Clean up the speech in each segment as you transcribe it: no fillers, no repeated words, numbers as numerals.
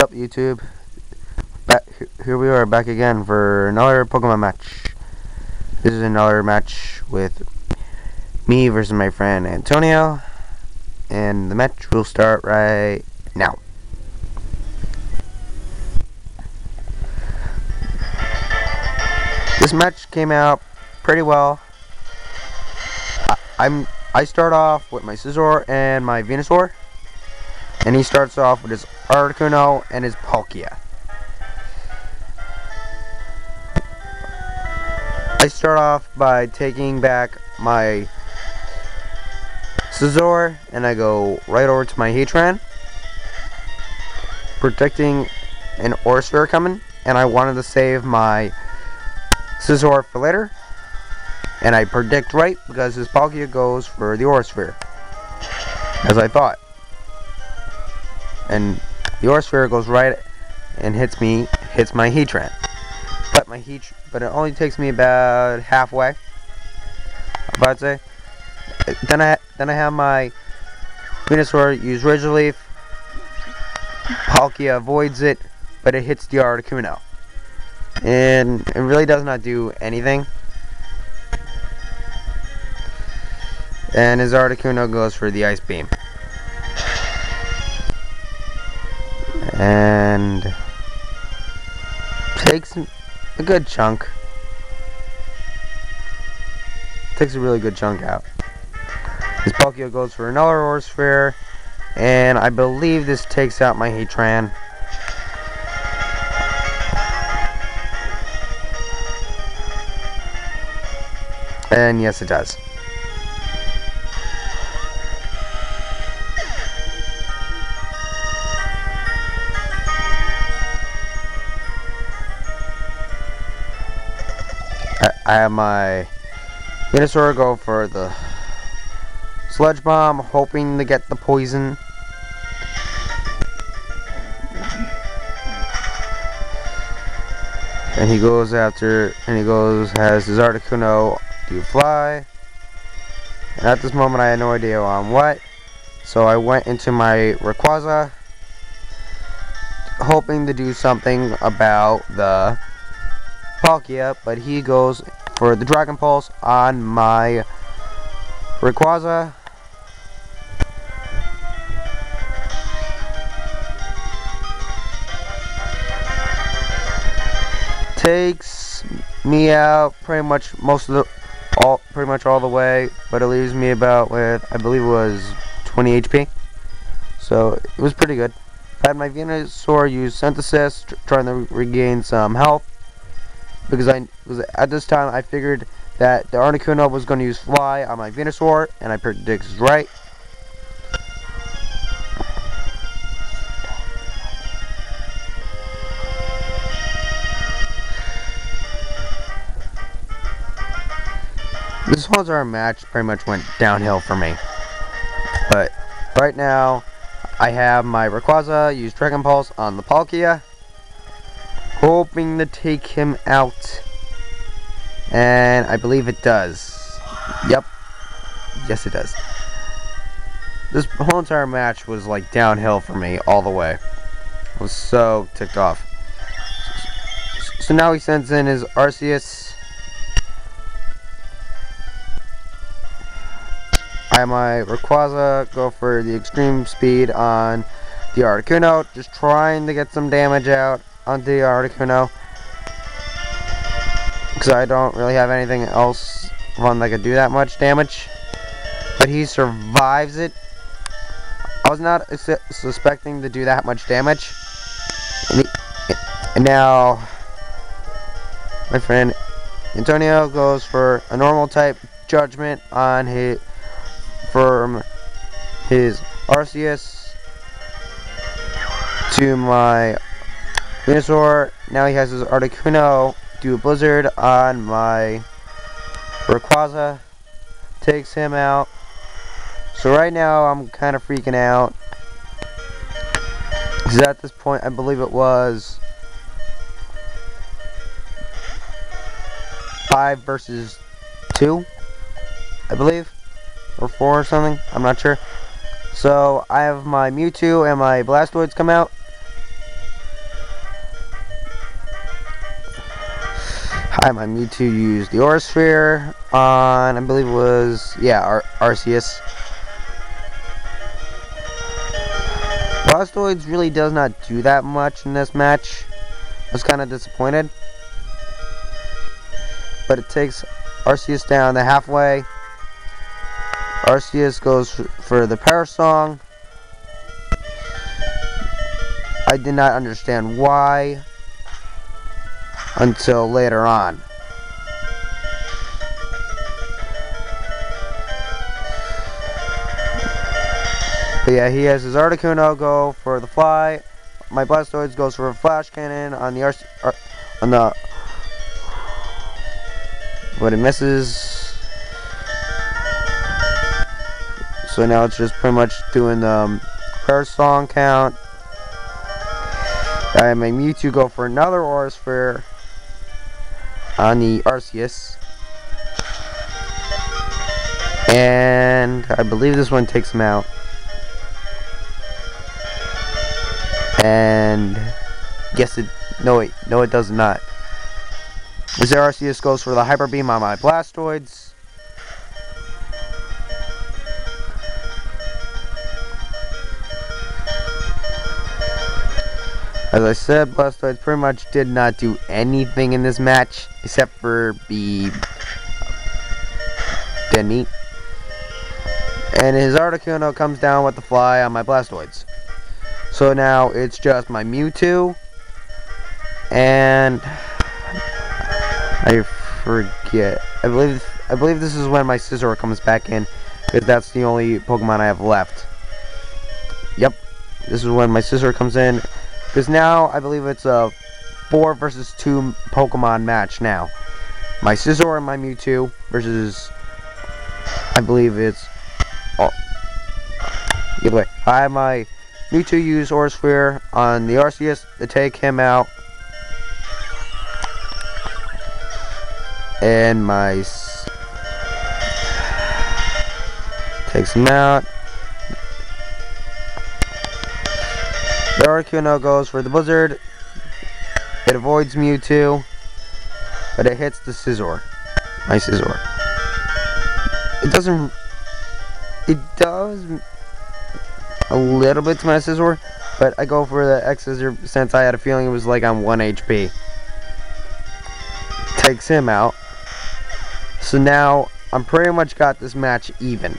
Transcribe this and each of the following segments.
What's up, YouTube? Here we are back again for another Pokemon match. This is another match with me versus my friend Antonio, and the match will start right now. This match came out pretty well. I start off with my Scizor and my Venusaur, and he starts off with his Articuno and his Palkia. I start off by taking back my Scizor, and I go right over to my Heatran, protecting an Aura coming, and I wanted to save my Scizor for later, and I predict right because his Palkia goes for the Aura Sphere, as I thought. And the Aura Sphere goes right and hits my Heatran. But it only takes me about halfway, I'd say. Then I have my Venusaur use Razor Leaf. Palkia avoids it, but it hits the Articuno, and it really does not do anything. And his Articuno goes for the Ice Beam. And takes a good chunk. Takes a really good chunk out. His Palkia goes for another Aura Sphere, and I believe this takes out my Heatran. And yes, it does. I have my Venusaur go for the Sludge Bomb, hoping to get the poison. And he goes after, and has his Articuno do fly. And at this moment I had no idea on what, so I went into my Rayquaza, hoping to do something about the Palkia, but he goes for the Dragon Pulse on my Rayquaza. Takes me out pretty much all the way, but it leaves me about with, I believe it was 20 HP. So it was pretty good. I had my Venusaur use Synthesis, trying to regain some health, because at this time I figured that the Articuno was going to use Fly on my Venusaur, and I predicted right. This whole entire match pretty much went downhill for me. But right now, I have my Rayquaza use Dragon Pulse on the Palkia, hoping to take him out. And I believe it does. Yep. Yes, it does. This whole entire match was like downhill for me all the way. I was so ticked off. So now he sends in his Arceus. I have my Rayquaza go for the extreme speed on the Articuno, just trying to get some damage out onto the Articuno, because I don't really have anything else on that could do that much damage. But he survives it. I was not suspecting to do that much damage. And now my friend Antonio goes for a normal type Judgment on his Arceus to my Venusaur. Now he has his Articuno do a Blizzard on my Rayquaza, takes him out. So right now I'm kind of freaking out, because at this point I believe it was 5 versus 2, I believe, or 4 or something, I'm not sure. So I have my Mewtwo and my Blastoids come out, My Mewtwo used the Aura Sphere on, I believe it was, yeah, Arceus. Blastoise really does not do that much in this match. I was kind of disappointed. But it takes Arceus down to halfway. Arceus goes for the Power Song. I did not understand why until later on. But yeah, he has his Articuno go for the fly. My Blastoise goes for a Flash Cannon on the but it misses. So now it's just pretty much doing the Power Song count. I have my Mewtwo go for another Aura Sphere on the Arceus. And I believe this one takes him out. And yes, no it does not. This Arceus goes for the Hyper Beam on my Blastoise. As I said, Blastoise pretty much did not do anything in this match except for be dead meat. And his Articuno comes down with the fly on my Blastoise. So now it's just my Mewtwo, and I forget. I believe this is when my Scizor comes back in, because that's the only Pokemon I have left. Yep, this is when my Scizor comes in, because now I believe it's a 4 versus 2 Pokemon match now. My Scizor and my Mewtwo versus, I believe it's, either way, I have my Mewtwo use Aura Sphere on the Arceus to take him out. And my takes him out. The Articuno goes for the Blizzard. It avoids Mewtwo, but it hits the Scizor. My Scizor. It does a little bit to my Scizor, but I go for the X-Scissor since I had a feeling it was like on 1 HP. Takes him out. So now I'm pretty much got this match even.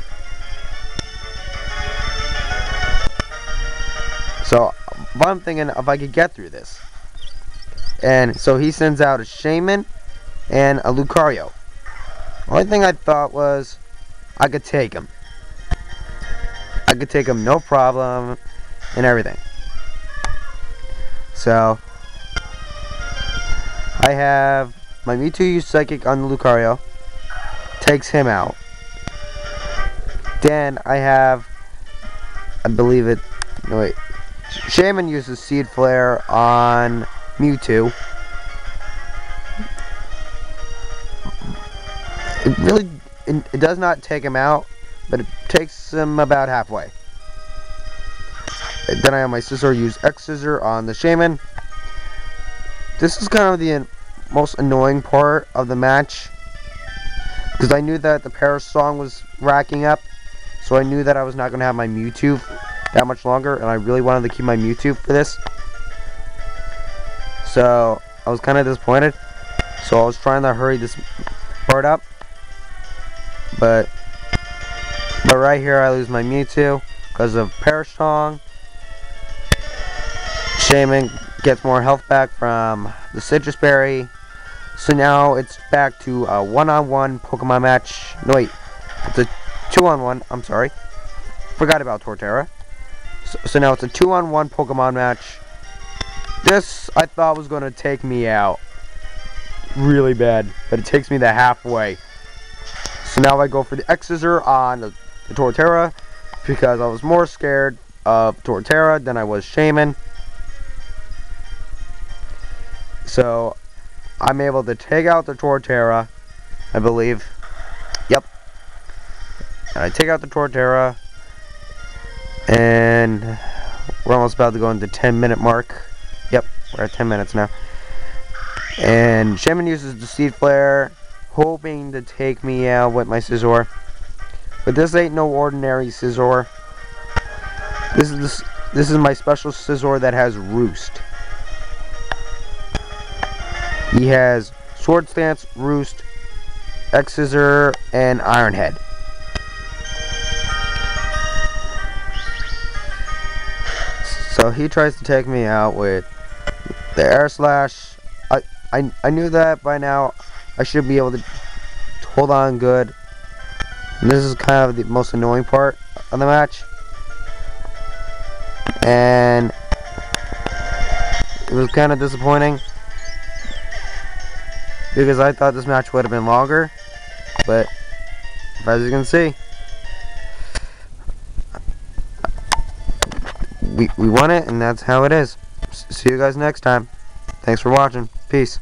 So I'm thinking if I could get through this. And so he sends out a Shaman and a Lucario. The only thing I thought was I could take him. I could take him no problem and everything. So I have my Mewtwo use Psychic on the Lucario. Takes him out. Then I have, I believe it, no wait, Shaman uses Seed Flare on Mewtwo. It does not take him out, but it takes him about halfway. Then I have my Scizor use X-Scissor on the Shaman. This is kind of the most annoying part of the match, because I knew that the Power Song was racking up, so I knew that I was not going to have my Mewtwo that much longer, and I really wanted to keep my Mewtwo for this. So I was kind of disappointed, so I was trying to hurry this part up, but right here I lose my Mewtwo because of Power Song. Shaman gets more health back from the Citrus Berry. So now it's back to a 1-on-1 Pokemon match. No wait, it's a 2-on-1, I'm sorry. Forgot about Torterra. So now it's a 2-on-1 Pokemon match. This I thought was going to take me out really bad, but it takes me the halfway. So now I go for the X-Scissor on the Torterra, because I was more scared of Torterra than I was Shaman. So I'm able to take out the Torterra, I believe. Yep. And I take out the Torterra, and we're almost about to go into the 10-minute mark. Yep, we're at 10 minutes now. And Shaman uses the seed flare, hoping to take me out with my scissor. But this ain't no ordinary scissor. This is my special scissor that has roost. He has sword stance, roost, X scissor, and iron head. So he tries to take me out with the air slash. I knew that by now. I should be able to hold on good. And this is kind of the most annoying part of the match. And it was kind of disappointing because I thought this match would have been longer. But as you can see, we won it, and that's how it is. See you guys next time. Thanks for watching. Peace.